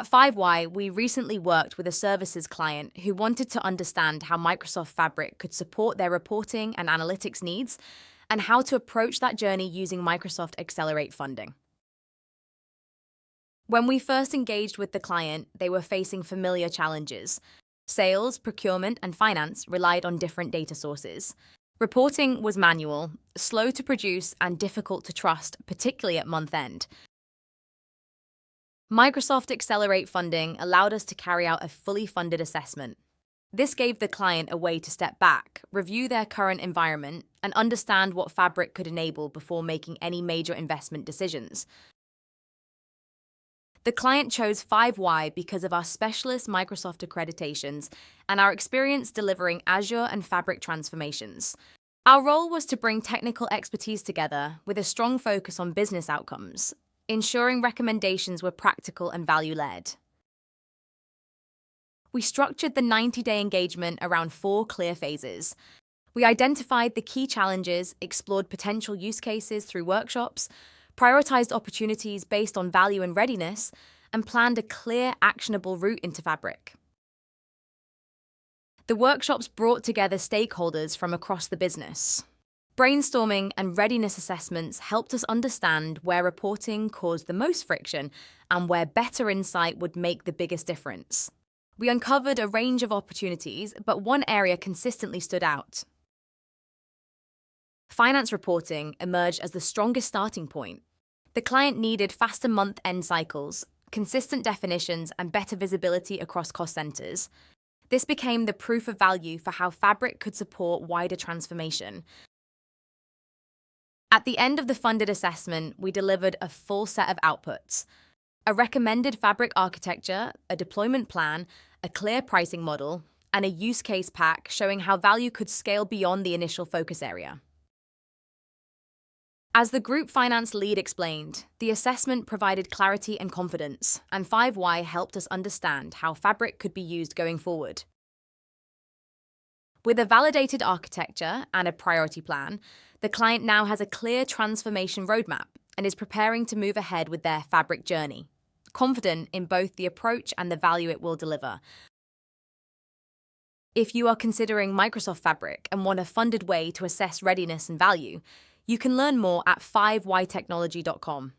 At 5Y, we recently worked with a services client who wanted to understand how Microsoft Fabric could support their reporting and analytics needs and how to approach that journey using Microsoft Accelerate funding. When we first engaged with the client, they were facing familiar challenges. Sales, procurement, and finance relied on different data sources. Reporting was manual, slow to produce, and difficult to trust, particularly at month end. Microsoft Accelerate funding allowed us to carry out a fully funded assessment. This gave the client a way to step back, review their current environment, and understand what Fabric could enable before making any major investment decisions. The client chose 5Y because of our specialist Microsoft accreditations and our experience delivering Azure and Fabric transformations. Our role was to bring technical expertise together with a strong focus on business outcomes, ensuring recommendations were practical and value-led. We structured the 90-day engagement around 4 clear phases. We identified the key challenges, explored potential use cases through workshops, prioritized opportunities based on value and readiness, and planned a clear, actionable route into Fabric. The workshops brought together stakeholders from across the business. Brainstorming and readiness assessments helped us understand where reporting caused the most friction and where better insight would make the biggest difference. We uncovered a range of opportunities, but one area consistently stood out. Finance reporting emerged as the strongest starting point. The client needed faster month-end cycles, consistent definitions, and better visibility across cost centers. This became the proof of value for how Fabric could support wider transformation. At the end of the funded assessment, we delivered a full set of outputs: a recommended Fabric architecture, a deployment plan, a clear pricing model, and a use case pack showing how value could scale beyond the initial focus area. As the group finance lead explained, the assessment provided clarity and confidence, and 5Y helped us understand how Fabric could be used going forward. With a validated architecture and a priority plan, the client now has a clear transformation roadmap and is preparing to move ahead with their Fabric journey, confident in both the approach and the value it will deliver. If you are considering Microsoft Fabric and want a funded way to assess readiness and value, you can learn more at 5ytechnology.com.